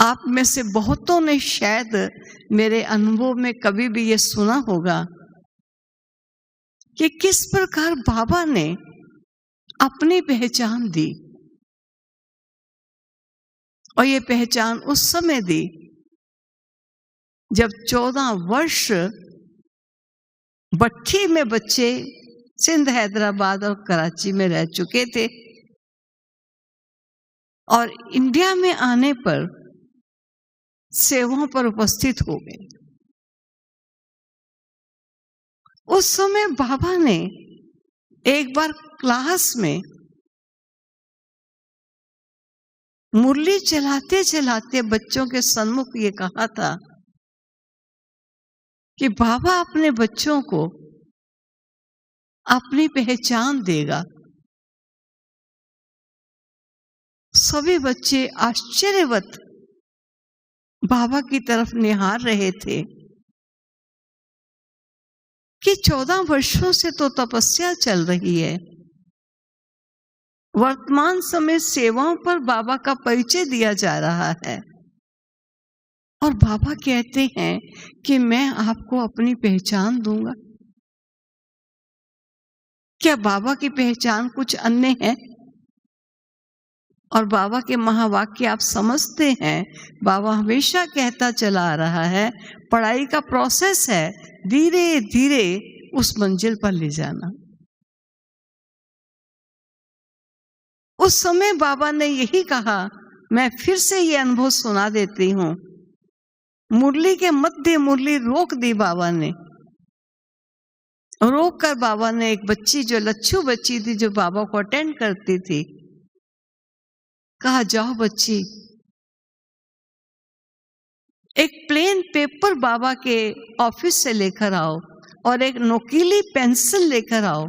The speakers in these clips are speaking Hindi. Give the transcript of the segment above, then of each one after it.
आप में से बहुतों ने शायद मेरे अनुभव में कभी भी ये सुना होगा कि किस प्रकार बाबा ने अपनी पहचान दी। और ये पहचान उस समय दी जब 14 वर्ष भट्ठी में बच्चे सिंध, हैदराबाद और कराची में रह चुके थे और इंडिया में आने पर सेवाओं पर उपस्थित हो गए। उस समय बाबा ने एक बार क्लास में मुरली चलाते चलाते बच्चों के सम्मुख ये कहा था कि बाबा अपने बच्चों को अपनी पहचान देगा। सभी बच्चे आश्चर्यवत बाबा की तरफ निहार रहे थे कि 14 वर्षों से तो तपस्या चल रही है, वर्तमान समय सेवाओं पर बाबा का परिचय दिया जा रहा है और बाबा कहते हैं कि मैं आपको अपनी पहचान दूंगा। क्या बाबा की पहचान कुछ अन्य है? और बाबा के महावाक्य आप समझते हैं, बाबा हमेशा कहता चला आ रहा है, पढ़ाई का प्रोसेस है, धीरे धीरे उस मंजिल पर ले जाना। उस समय बाबा ने यही कहा, मैं फिर से ये अनुभव सुना देती हूं। मुरली के मध्य मुरली रोक दी बाबा ने। रोक कर बाबा ने एक बच्ची, जो लच्छू बच्ची थी, जो बाबा को अटेंड करती थी, कहा, जाओ बच्ची, एक प्लेन पेपर बाबा के ऑफिस से लेकर आओ और एक नोकीली पेंसिल लेकर आओ।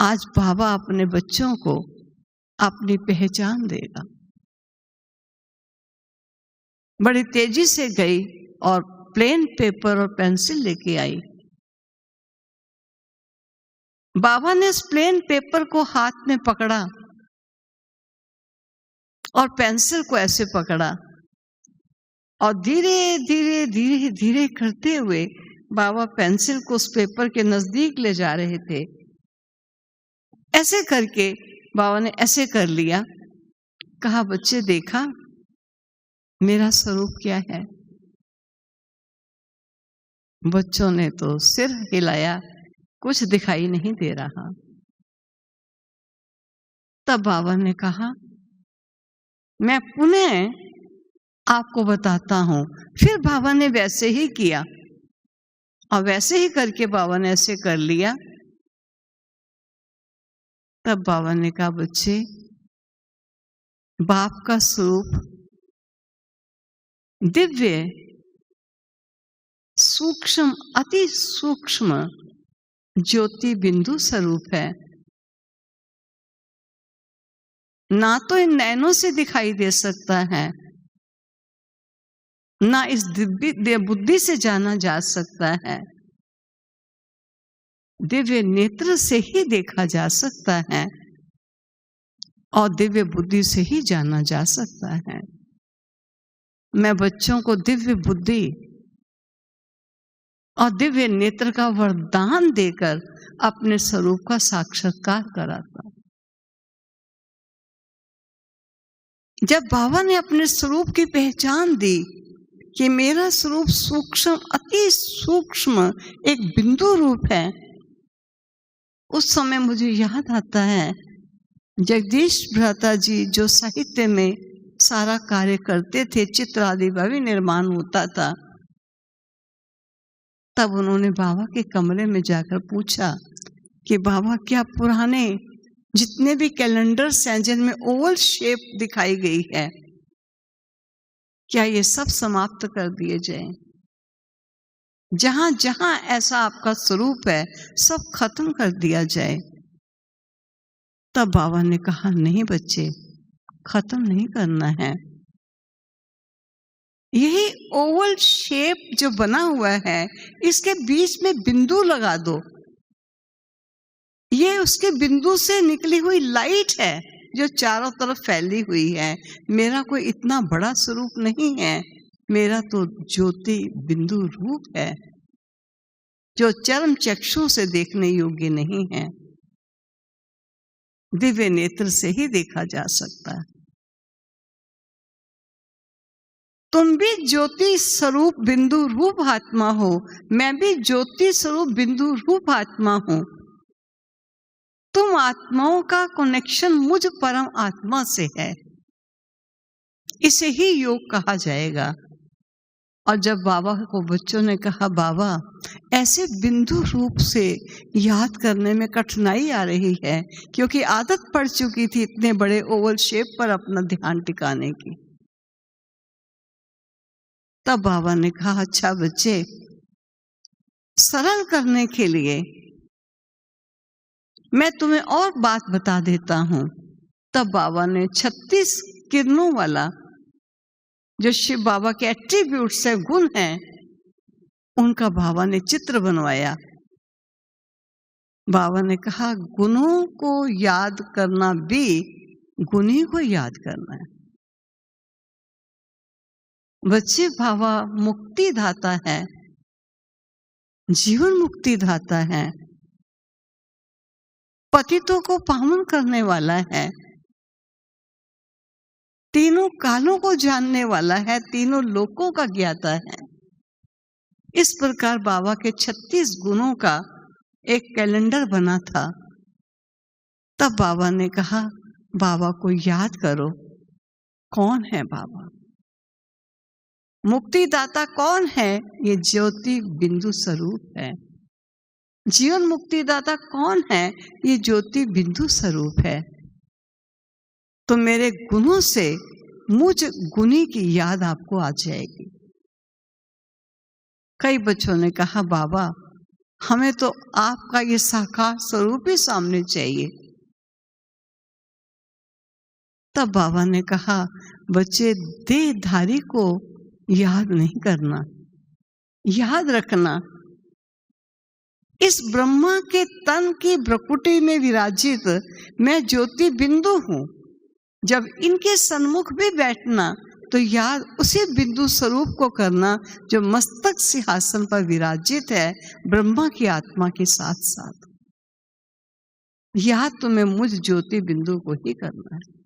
आज बाबा अपने बच्चों को अपनी पहचान देगा। बड़ी तेजी से गई और प्लेन पेपर और पेंसिल लेके आई। बाबा ने उस प्लेन पेपर को हाथ में पकड़ा और पेंसिल को ऐसे पकड़ा और धीरे धीरे धीरे धीरे करते हुए बाबा पेंसिल को उस पेपर के नजदीक ले जा रहे थे। ऐसे करके बाबा ने ऐसे कर लिया। कहा, बच्चे देखा मेरा स्वरूप क्या है? बच्चों ने तो सिर हिलाया, कुछ दिखाई नहीं दे रहा। तब बाबा ने कहा, मैं पुनः आपको बताता हूं। फिर बाबा ने वैसे ही किया और वैसे ही करके बाबा ने ऐसे कर लिया। तब बाबा ने कहा, बच्चे, बाप का स्वरूप दिव्य, सूक्ष्म, अति सूक्ष्म ज्योति बिंदु स्वरूप है। ना तो इन नैनों से दिखाई दे सकता है, ना इस दिव्य बुद्धि से जाना जा सकता है। दिव्य नेत्र से ही देखा जा सकता है और दिव्य बुद्धि से ही जाना जा सकता है। मैं बच्चों को दिव्य बुद्धि और दिव्य नेत्र का वरदान देकर अपने स्वरूप का साक्षात्कार कराता। जब बाबा ने अपने स्वरूप की पहचान दी कि मेरा स्वरूप सूक्ष्म, अति सूक्ष्म एक बिंदु रूप है, उस समय मुझे याद आता है जगदीश भ्राता जी जो साहित्य में सारा कार्य करते थे, चित्र आदि का भी निर्माण होता था। तब उन्होंने बाबा के कमरे में जाकर पूछा कि बाबा, क्या पुराने जितने भी कैलेंडर्स हैं जिनमें ओवल शेप दिखाई गई है, क्या ये सब समाप्त कर दिए जाएं? जहां जहां ऐसा आपका स्वरूप है सब खत्म कर दिया जाए? तब बाबा ने कहा, नहीं बच्चे, खत्म नहीं करना है। यही ओवल शेप जो बना हुआ है, इसके बीच में बिंदु लगा दो। ये उसके बिंदु से निकली हुई लाइट है जो चारों तरफ फैली हुई है। मेरा कोई इतना बड़ा स्वरूप नहीं है, मेरा तो ज्योति बिंदु रूप है जो चरम चक्षु से देखने योग्य नहीं है, दिव्य नेत्र से ही देखा जा सकता है। तुम भी ज्योति स्वरूप बिंदु रूप आत्मा हो, मैं भी ज्योति स्वरूप बिंदु रूप आत्मा हूं। तुम आत्माओं का कनेक्शन मुझ परम आत्मा से है, इसे ही योग कहा जाएगा। और जब बाबा को बच्चों ने कहा, बाबा ऐसे बिंदु रूप से याद करने में कठिनाई आ रही है, क्योंकि आदत पड़ चुकी थी इतने बड़े ओवल शेप पर अपना ध्यान टिकाने की। तब बाबा ने कहा, अच्छा बच्चे, सरल करने के लिए मैं तुम्हें और बात बता देता हूं। तब बाबा ने 36 किरणों वाला जो शिव बाबा के एट्रीब्यूट्स है, गुण हैं, उनका बाबा ने चित्र बनवाया। बाबा ने कहा, गुणों को याद करना भी गुणी को याद करना है। बच्चे, बाबा मुक्ति दाता है, जीवन मुक्ति दाता है, पतितों को पावन करने वाला है, तीनों कालों को जानने वाला है, तीनों लोकों का ज्ञाता है। इस प्रकार बाबा के 36 गुणों का एक कैलेंडर बना था। तब बाबा ने कहा, बाबा को याद करो, कौन है बाबा, मुक्तिदाता कौन है? ये ज्योति बिंदु स्वरूप है। जीवन मुक्तिदाता कौन है? ये ज्योति बिंदु स्वरूप है। तो मेरे गुणों से मुझ गुणी की याद आपको आ जाएगी। कई बच्चों ने कहा, बाबा हमें तो आपका ये साकार स्वरूप ही सामने चाहिए। तब बाबा ने कहा, बच्चे, देहधारी को याद नहीं करना, याद रखना इस ब्रह्मा के तन की भ्रकुटी में विराजित मैं ज्योति बिंदु हूं। जब इनके सन्मुख भी बैठना तो याद उसी बिंदु स्वरूप को करना जो मस्तक सिंहासन पर विराजित है ब्रह्मा की आत्मा के साथ साथ। याद तुम्हें मुझ ज्योति बिंदु को ही करना है।